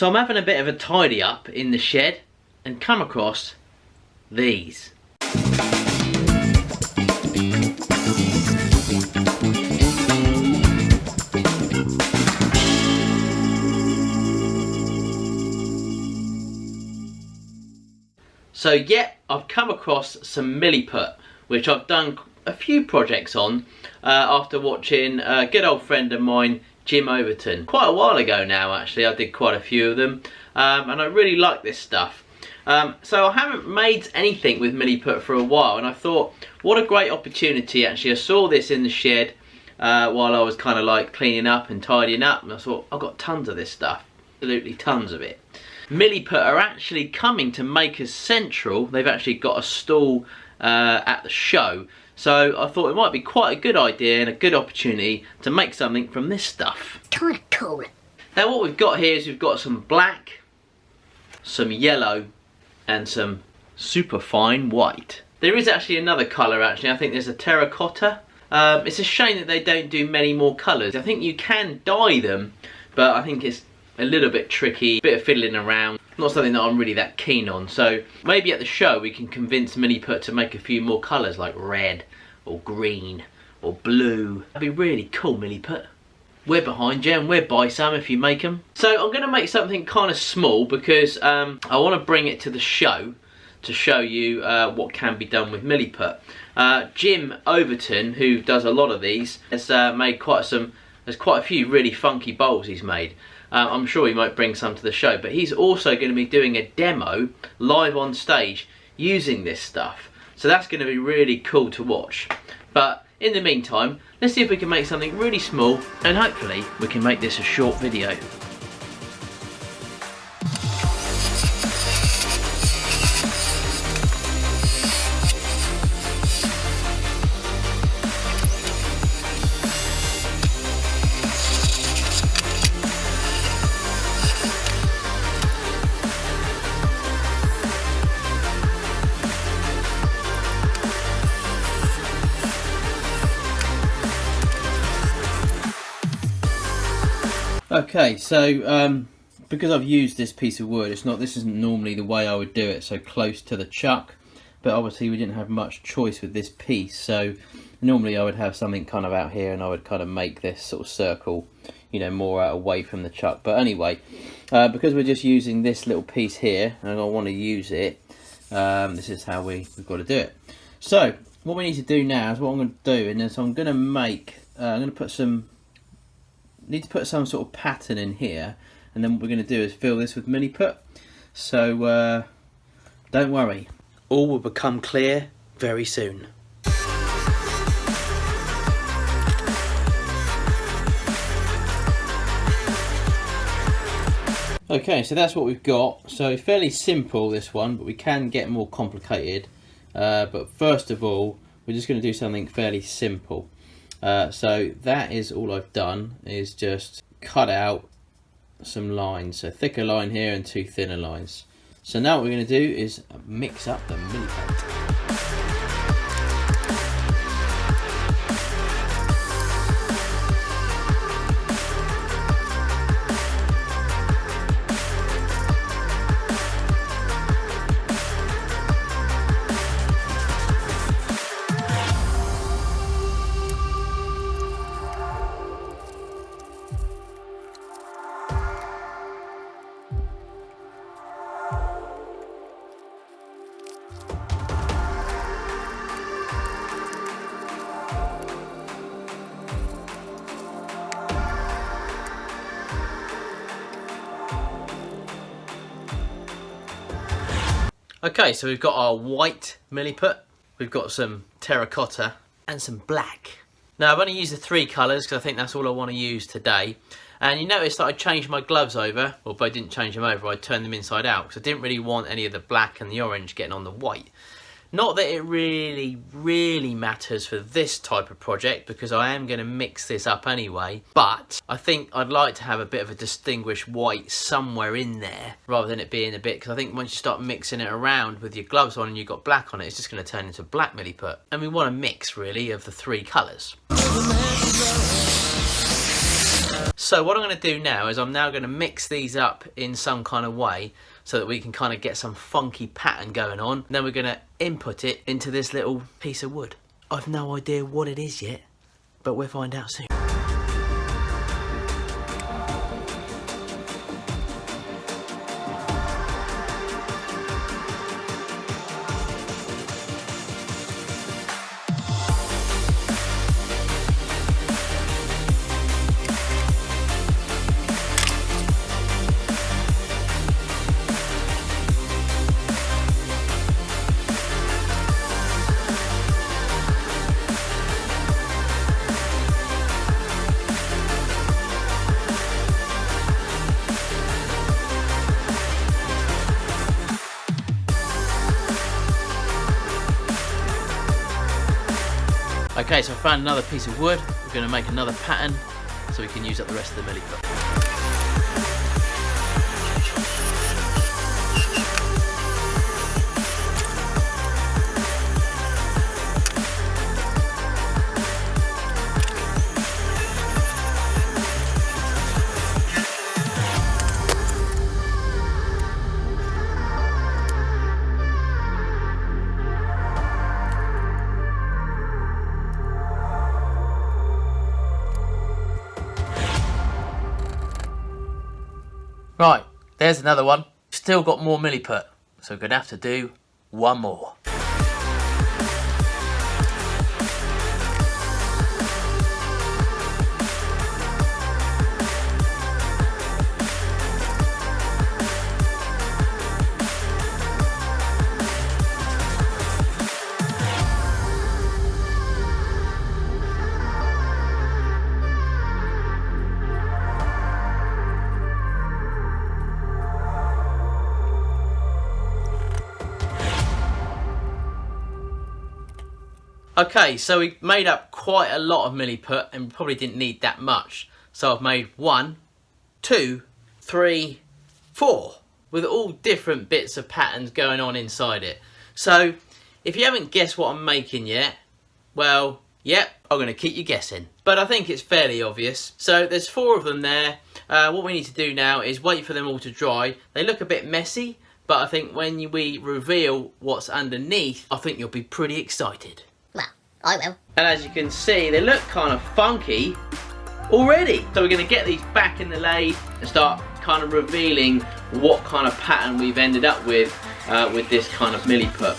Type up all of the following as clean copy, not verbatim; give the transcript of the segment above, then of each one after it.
So I'm having a bit of a tidy up in the shed and come across these. So yeah, I've come across some Milliput, which I've done a few projects on after watching a good old friend of mine, Jim Overton. Quite a while ago now actually, I did quite a few of them, and I really like this stuff. So I haven't made anything with Milliput for a while, and I thought, what a great opportunity actually. I saw this in the shed while I was kind of like cleaning up and tidying up, and I thought, I've got tons of this stuff, absolutely tons of it. Milliput are actually coming to Makers Central. They've actually got a stall at the show, so I thought it might be quite a good idea and a good opportunity to make something from this stuff. Kind of cool. Now what we've got here is we've got some black, some yellow, and some super fine white. There is actually another colour actually. I think there's a terracotta. It's a shame that they don't do many more colours. I think you can dye them, but I think it's a little bit tricky, bit of fiddling around, not something that I'm really that keen on. So maybe at the show we can convince Milliput to make a few more colours like red or green or blue. That'd be really cool, Milliput. We're behind you and we'll buy some if you make them. So I'm going to make something kind of small because I want to bring it to the show to show you what can be done with Milliput. Jim Overton, who does a lot of these, has made quite a few really funky bowls he's made. I'm sure he might bring some to the show, but he's also going to be doing a demo live on stage using this stuff. So that's going to be really cool to watch. But in the meantime, let's see if we can make something really small, and hopefully we can make this a short video. Okay, so because I've used this piece of wood, this isn't normally the way I would do it, so close to the chuck, but obviously we didn't have much choice with this piece, so normally I would have something kind of out here and I would kind of make this sort of circle, you know, more away from the chuck. But anyway, because we're just using this little piece here and I want to use it, this is how we've got to do it. So what we need to do now is what I'm going to do, and so I'm going to make, need to put some sort of pattern in here, and then what we're going to do is fill this with Milliput. So don't worry, all will become clear very soon. Okay, so that's what we've got. So fairly simple, this one, but we can get more complicated. But first of all, we're just going to do something fairly simple. So that is all I've done, is just cut out some lines. So thicker line here and two thinner lines. So now what we're going to do is mix up the Milliput. Okay, so we've got our white Milliput, we've got some terracotta and some black. Now I've only used the three colours because I think that's all I want to use today. And you notice that I changed my gloves over, well, but I didn't change them over, I turned them inside out because I didn't really want any of the black and the orange getting on the white. Not that it really matters for this type of project because I am going to mix this up anyway, but I think I'd like to have a bit of a distinguished white somewhere in there rather than it being a bit, because I think once you start mixing it around with your gloves on and you've got black on it, it's just going to turn into black Milliput. And we want a mix really of the three colours. So what I'm going to do now is I'm now going to mix these up in some kind of way so that we can kind of get some funky pattern going on. And then we're going to input it into this little piece of wood. I've no idea what it is yet, but we'll find out soon. Okay, so I found another piece of wood. We're going to make another pattern so we can use up the rest of the Milliput. Right, there's another one. Still got more Milliput, so we're going to have to do one more. Okay, so we made up quite a lot of Milliput and we probably didn't need that much. So I've made 1, 2, 3, 4 with all different bits of patterns going on inside it. So if you haven't guessed what I'm making yet, well, yep, I'm going to keep you guessing. But I think it's fairly obvious. So there's 4 of them there. What we need to do now is wait for them all to dry. They look a bit messy, but I think when we reveal what's underneath, I think you'll be pretty excited. I will. And as you can see, they look kind of funky already. So we're going to get these back in the lathe and start kind of revealing what kind of pattern we've ended up with this kind of Milliput.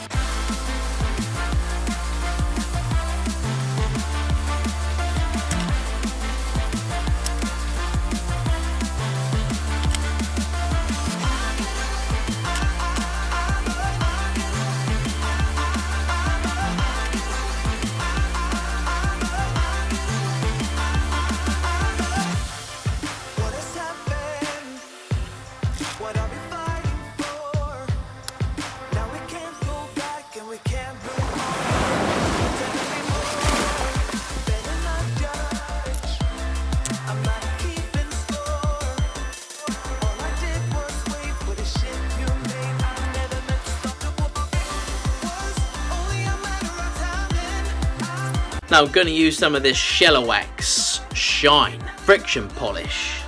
Now I'm going to use some of this WOODWAX Shine friction polish.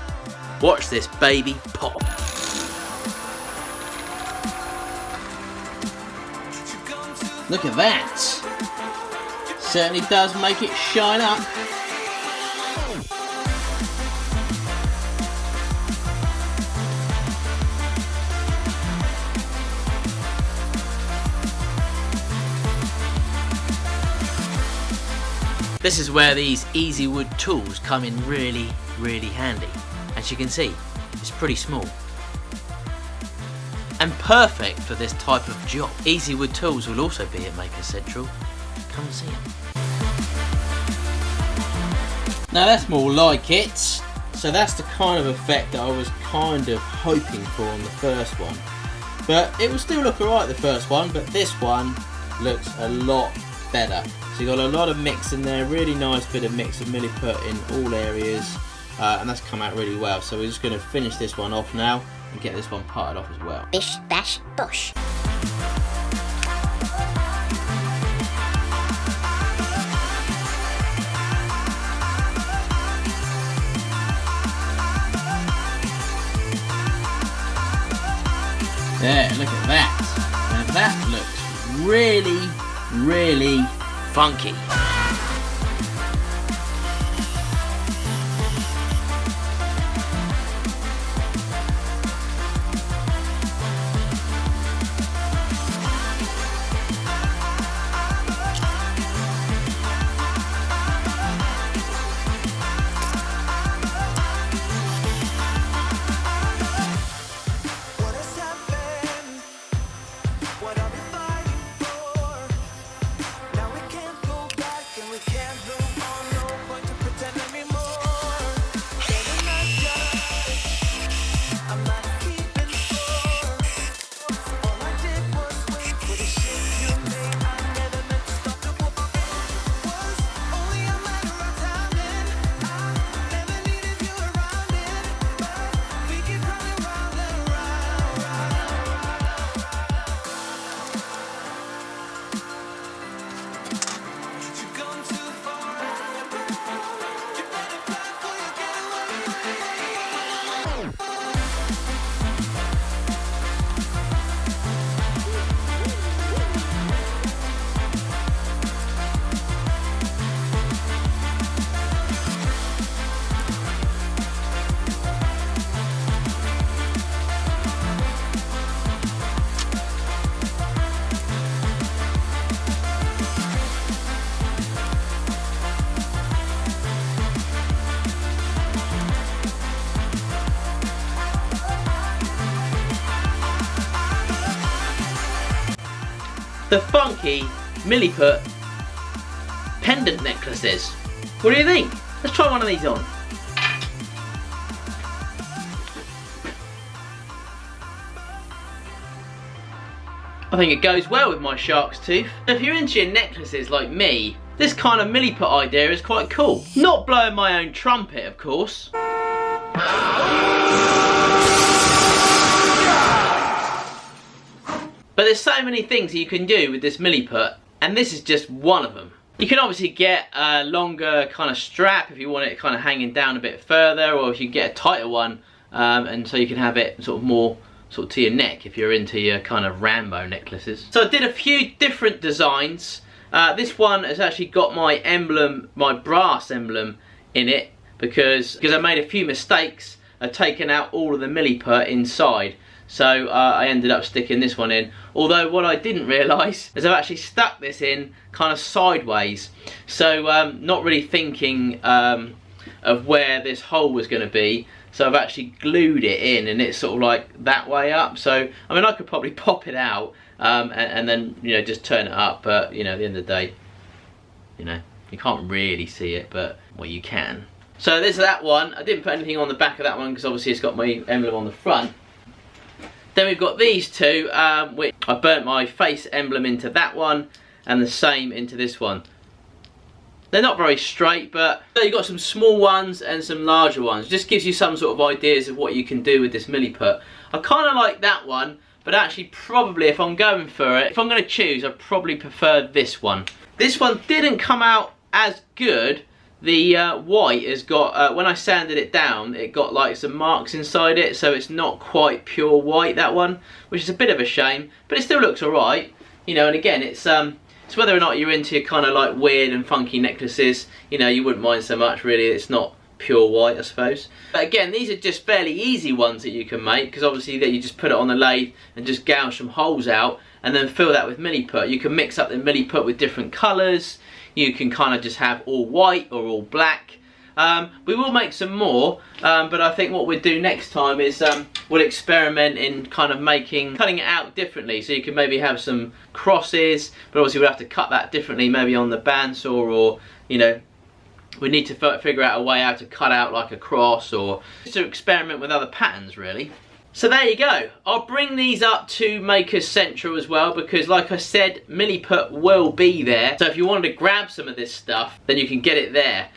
Watch this baby pop. Look at that. Certainly does make it shine up. This is where these EASYWOOD tools come in really, really handy. As you can see, it's pretty small. And perfect for this type of job. EASYWOOD tools will also be at Maker Central. Come see them. Now that's more like it. So that's the kind of effect that I was kind of hoping for on the first one. But it will still look alright, the first one, but this one looks a lot better. So you've got a lot of mix in there, really nice bit of mix of Milliput in all areas, and that's come out really well. So we're just going to finish this one off now and get this one parted off as well. Bish, bash, bosh. There, look at that. Now that looks really, really funky. The funky Milliput pendant necklaces. What do you think? Let's try one of these on. I think it goes well with my shark's tooth. If you're into your necklaces like me, this kind of Milliput idea is quite cool. Not blowing my own trumpet, of course. But there's so many things that you can do with this Milliput, and this is just one of them. You can obviously get a longer kind of strap if you want it kind of hanging down a bit further, or if you get a tighter one, and so you can have it sort of more sort of to your neck if you're into your kind of Rambo necklaces. So I did a few different designs. This one has actually got my emblem, my brass emblem in it, because I made a few mistakes. I've taken out all of the Milliput inside. So I ended up sticking this one in. Although what I didn't realise is I've actually stuck this in kind of sideways. So not really thinking of where this hole was going to be. So I've actually glued it in, and it's sort of like that way up. So I mean, I could probably pop it out and then, you know, just turn it up. But you know, at the end of the day, you know, you can't really see it, but well, you can. So there's that one. I didn't put anything on the back of that one because obviously it's got my emblem on the front. Then we've got these two, which I burnt my face emblem into that one, and the same into this one. They're not very straight, but you've got some small ones and some larger ones. It just gives you some sort of ideas of what you can do with this Milliput. I kind of like that one, but actually probably if I'm going for it, if I'm going to choose, I probably prefer this one. This one didn't come out as good. The white has got, when I sanded it down, it got like some marks inside it, so it's not quite pure white, that one, which is a bit of a shame, but it still looks alright, you know. And again, it's whether or not you're into your kind of like weird and funky necklaces, you know, you wouldn't mind so much really. It's not pure white, I suppose. But again, these are just fairly easy ones that you can make, because obviously that you just put it on the lathe and just gouge some holes out and then fill that with Milliput. You can mix up the Milliput with different colours. You can kind of just have all white or all black. We will make some more, but I think what we'll do next time is we'll experiment in kind of cutting it out differently. So you can maybe have some crosses, but obviously we'll have to cut that differently, maybe on the bandsaw, or you know, we need to figure out a way how to cut out like a cross, or just to experiment with other patterns really. So there you go. I'll bring these up to Makers Central as well, because like I said, Milliput will be there. So if you wanted to grab some of this stuff, then you can get it there.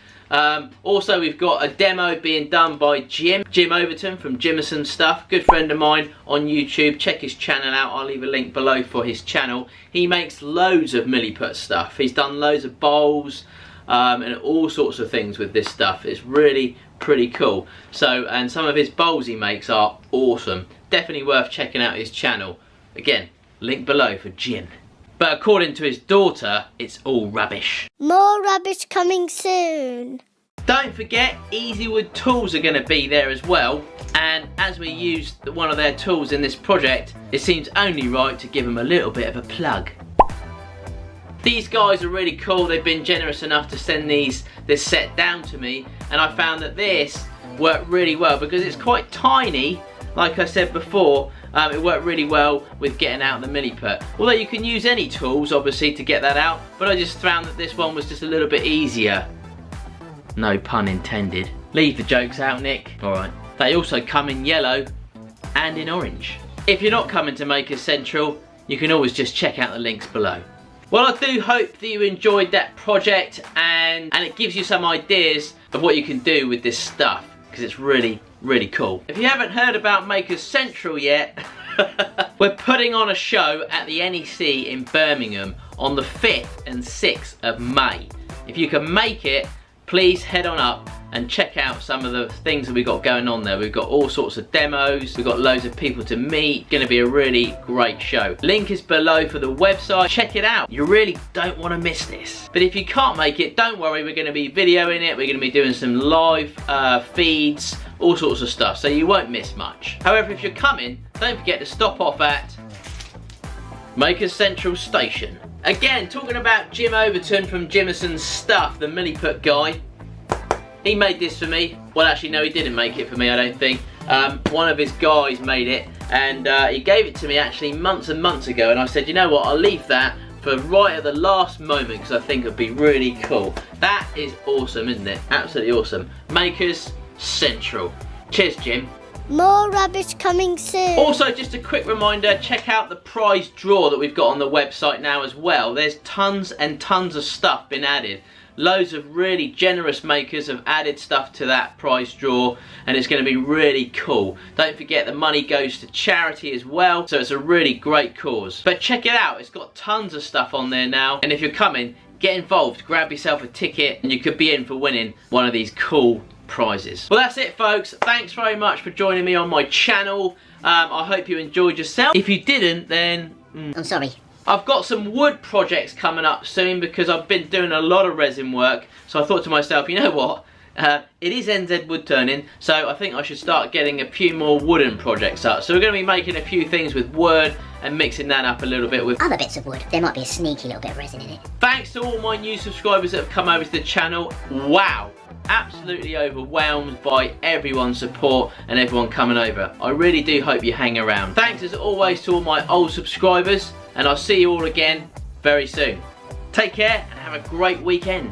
Also, we've got a demo being done by Jim Overton from Jimson Stuff, good friend of mine on YouTube. Check his channel out. I'll leave a link below for his channel. He makes loads of Milliput stuff. He's done loads of bowls and all sorts of things with this stuff. It's really pretty cool. So, and some of his bowls he makes are awesome. definitely worth checking out his channel. Again, link below for Jim. But according to his daughter, it's all rubbish. More rubbish coming soon. Don't forget, EASYWOOD tools are going to be there as well. And as we used one of their tools in this project, it seems only right to give them a little bit of a plug. These guys are really cool. They've been generous enough to send this set down to me, and I found that this worked really well because it's quite tiny. Like I said before, it worked really well with getting out the Milliput. Although you can use any tools obviously to get that out, but I just found that this one was just a little bit easier. No pun intended. Leave the jokes out, Nick. Alright. They also come in yellow and in orange. If you're not coming to Makers Central, you can always just check out the links below. Well, I do hope that you enjoyed that project and it gives you some ideas of what you can do with this stuff, because it's really, really cool. If you haven't heard about Makers Central yet, we're putting on a show at the NEC in Birmingham on the 5th and 6th of May. If you can make it, please head on up and check out some of the things that we've got going on there. We've got all sorts of demos, we've got loads of people to meet. Gonna be a really great show. Link is below for the website. Check it out. You really don't want to miss this. But if you can't make it, don't worry, we're gonna be videoing it. We're gonna be doing some live feeds, all sorts of stuff, so you won't miss much. However, if you're coming, don't forget to stop off at Makers Central Station. Again, talking about Jim Overton from Jimson's Stuff, the Milliput guy. He made this for me. Well, actually, no, he didn't make it for me, I don't think. One of his guys made it, and he gave it to me actually months and months ago, and I said, you know what, I'll leave that for right at the last moment because I think it'd be really cool. That is awesome, isn't it? Absolutely awesome. Makers Central. Cheers, Jim. More rubbish coming soon. Also, just a quick reminder, check out the prize draw that we've got on the website now as well. There's tons and tons of stuff been added. Loads of really generous makers have added stuff to that prize draw, and it's going to be really cool. Don't forget the money goes to charity as well, so it's a really great cause. But check it out, it's got tons of stuff on there now, and if you're coming, get involved, grab yourself a ticket, and you could be in for winning one of these cool prizes. Well, that's it, folks. Thanks very much for joining me on my channel. I hope you enjoyed yourself. If you didn't, then I'm sorry. I've got some wood projects coming up soon because I've been doing a lot of resin work, so I thought to myself, you know what, it is NZ wood turning, so I think I should start getting a few more wooden projects up. So we're going to be making a few things with wood and mixing that up a little bit with other bits of wood. There might be a sneaky little bit of resin in it. Thanks to all my new subscribers that have come over to the channel. Wow, absolutely overwhelmed by everyone's support and everyone coming over. I really do hope you hang around. Thanks as always to all my old subscribers, and I'll see you all again very soon. Take care and have a great weekend.